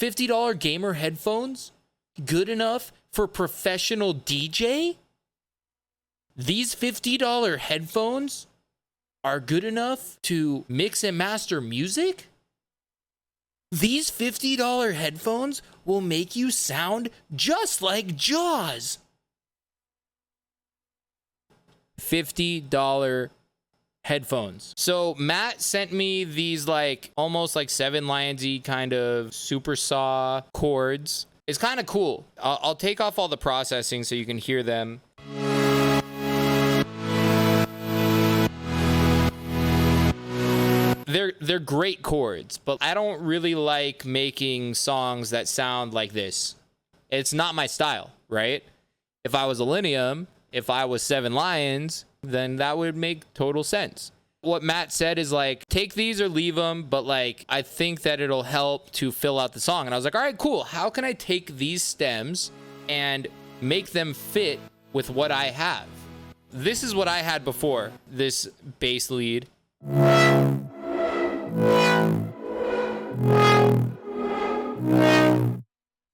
$50 gamer headphones good enough for professional DJ? These $50 headphones are good enough to mix and master music? These $50 headphones will make you sound just like Jauz. $50 headphones. So Matt sent me these like almost like 7 Lions-y kind of super saw chords. It's kind of cool. I'll take off all the processing so you can hear them. They're great chords, but I don't really like making songs that sound like this. It's not my style, right? If I was Illenium, if I was 7 Lions, then that would make total sense. What Matt said is like, take these or leave them, but like, I think that it'll help to fill out the song. And I was like, all right, cool. How can I take these stems and make them fit with what I have? This is what I had before, this bass lead.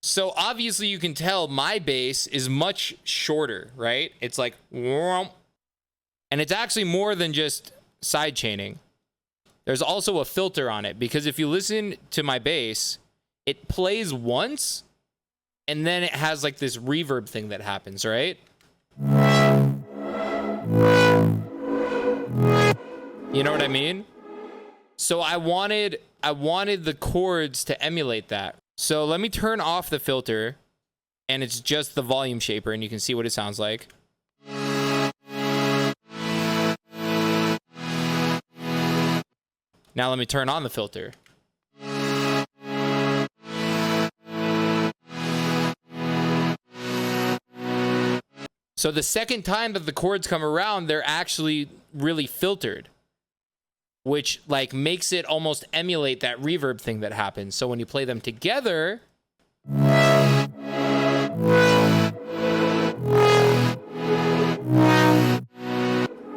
So obviously you can tell my bass is much shorter, right? It's like, and it's actually more than just side chaining. There's also a filter on it, because if you listen to my bass, it plays once and then it has like this reverb thing that happens, right? You know what I mean? So I wanted the chords to emulate that. So let me turn off the filter, and it's just the volume shaper, and you can see what it sounds like. Now let me turn on the filter. So the second time that the chords come around, they're actually really filtered, which like makes it almost emulate that reverb thing that happens. So when you play them together,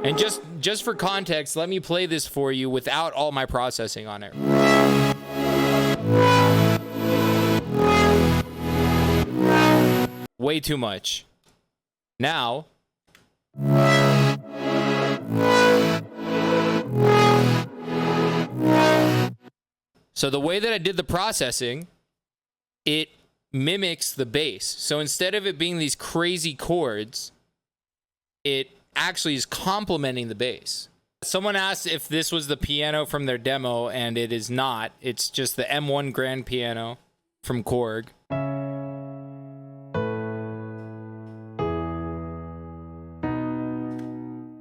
and just for context, let me play this for you without all my processing on it. Way too much. Now, so the way that I did the processing, it mimics the bass. So instead of it being these crazy chords, it actually is complementing the bass. Someone asked if this was the piano from their demo, and it is not. It's just the M1 grand piano from Korg.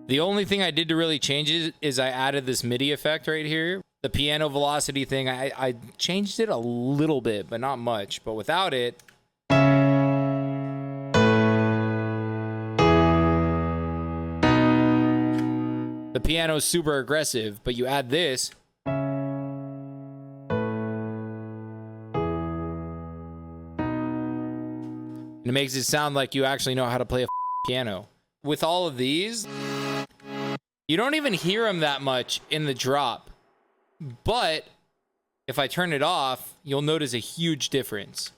The only thing I did to really change it is I added this MIDI effect right here. The piano velocity thing, I changed it a little bit, but not much. But without it, the piano is super aggressive, but you add this, and it makes it sound like you actually know how to play a piano. With all of these, you don't even hear them that much in the drop. But if I turn it off, you'll notice a huge difference.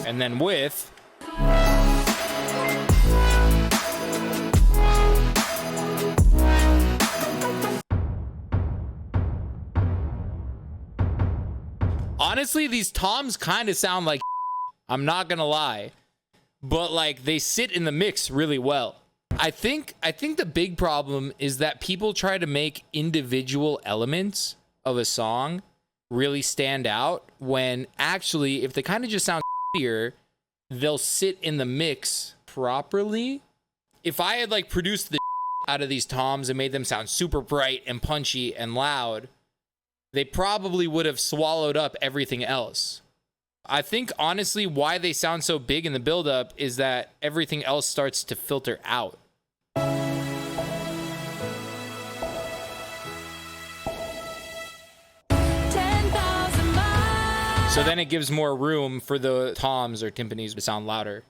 And then with, honestly, these toms kind of sound like I'm not gonna lie, but like they sit in the mix really well. I think the big problem is that people try to make individual elements of a song really stand out, when actually if they kind of just sound here, they'll sit in the mix properly. If I had like produced the out of these toms and made them sound super bright and punchy and loud, they probably would have swallowed up everything else. I think honestly why they sound so big in the buildup is that everything else starts to filter out. So then it gives more room for the toms or timpanis to sound louder.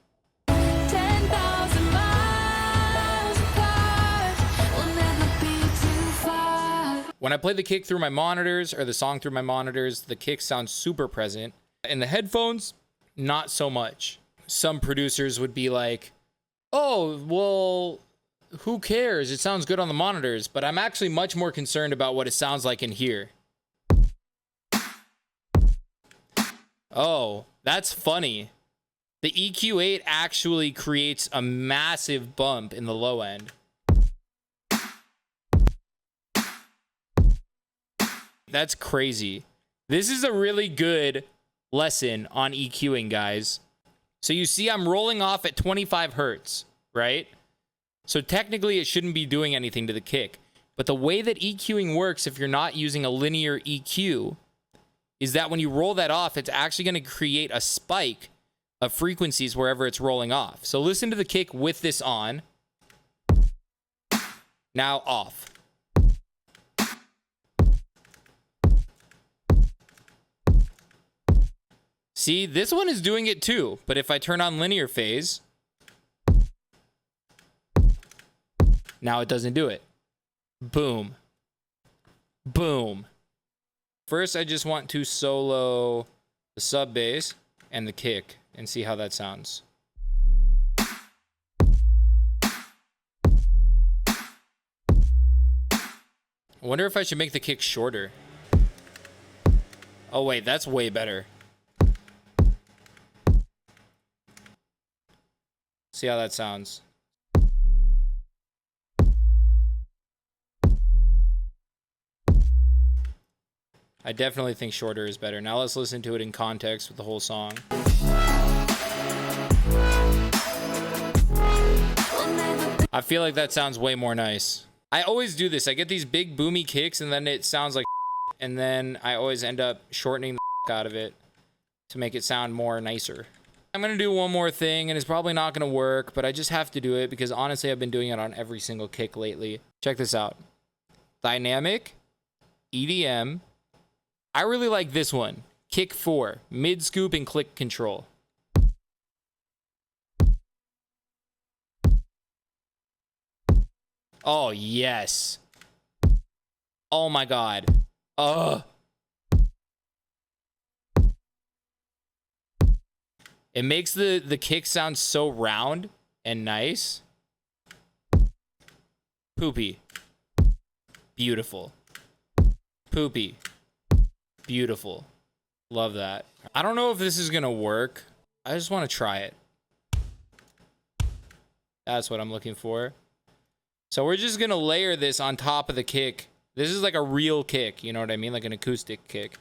10,000 miles apart. When I play the kick through my monitors or the song through my monitors, the kick sounds super present. In the headphones, not so much. Some producers would be like, oh, well, who cares? It sounds good on the monitors, but I'm actually much more concerned about what it sounds like in here. Oh, that's funny. The EQ8 actually creates a massive bump in the low end. That's crazy. This is a really good lesson on EQing, guys. So you see I'm rolling off at 25 hertz, right? So technically it shouldn't be doing anything to the kick. But the way that EQing works, if you're not using a linear EQ, is that when you roll that off, it's actually going to create a spike of frequencies wherever it's rolling off. So listen to the kick with this on. Now off. See, this one is doing it too, but if I turn on linear phase, now it doesn't do it. Boom. Boom. First, I just want to solo the sub bass and the kick and see how that sounds. I wonder if I should make the kick shorter. Oh wait, that's way better. See how that sounds. I definitely think shorter is better. Now let's listen to it in context with the whole song. I feel like that sounds way more nice. I always do this. I get these big boomy kicks and then it sounds like and then I always end up shortening the out of it to make it sound more nicer. I'm going to do one more thing, and it's probably not going to work, but I just have to do it because honestly, I've been doing it on every single kick lately. Check this out. Dynamic, EDM. I really like this one. Kick 4, mid scoop and click control. Oh, yes. Oh my God. Ugh. It makes the kick sound so round and nice. Poopy. Beautiful. Poopy. Beautiful. Love that. I don't know if this is gonna work. I just want to try it. That's what I'm looking for. So we're just gonna layer this on top of the kick. This is like a real kick, you know what I mean? Like an acoustic kick.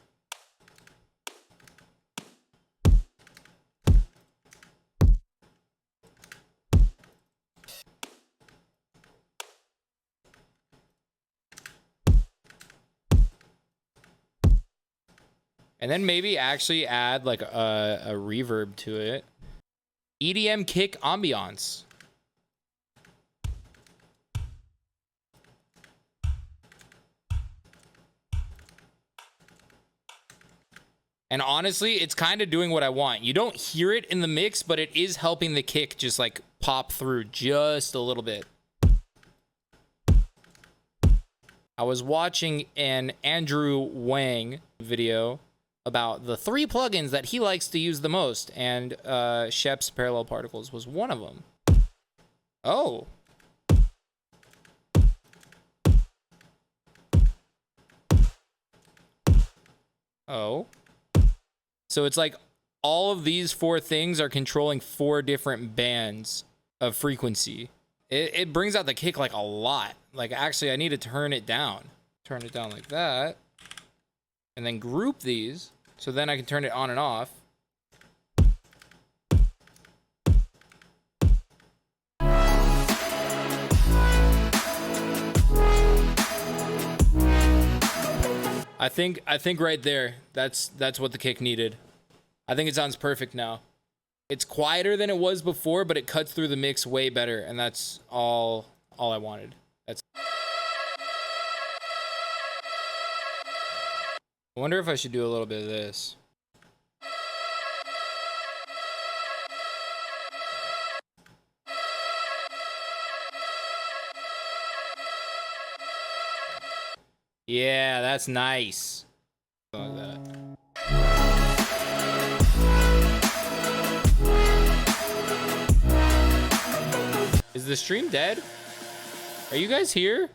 And then maybe actually add like a reverb to it. EDM kick ambiance. And honestly, it's kind of doing what I want. You don't hear it in the mix, but it is helping the kick just like pop through just a little bit. I was watching an Andrew Wang video about the 3 plugins that he likes to use the most, and Shep's Parallel Particles was one of them. Oh. Oh. So it's like all of these 4 things are controlling 4 different bands of frequency. It brings out the kick like a lot. Like actually I need to turn it down. Turn it down like that. And then group these, so then I can turn it on and off. I think right there, that's what the kick needed. I think it sounds perfect now. It's quieter than it was before, but it cuts through the mix way better, and that's all I wanted. I wonder if I should do a little bit of this. Yeah, that's nice. Like that. Is the stream dead? Are you guys here?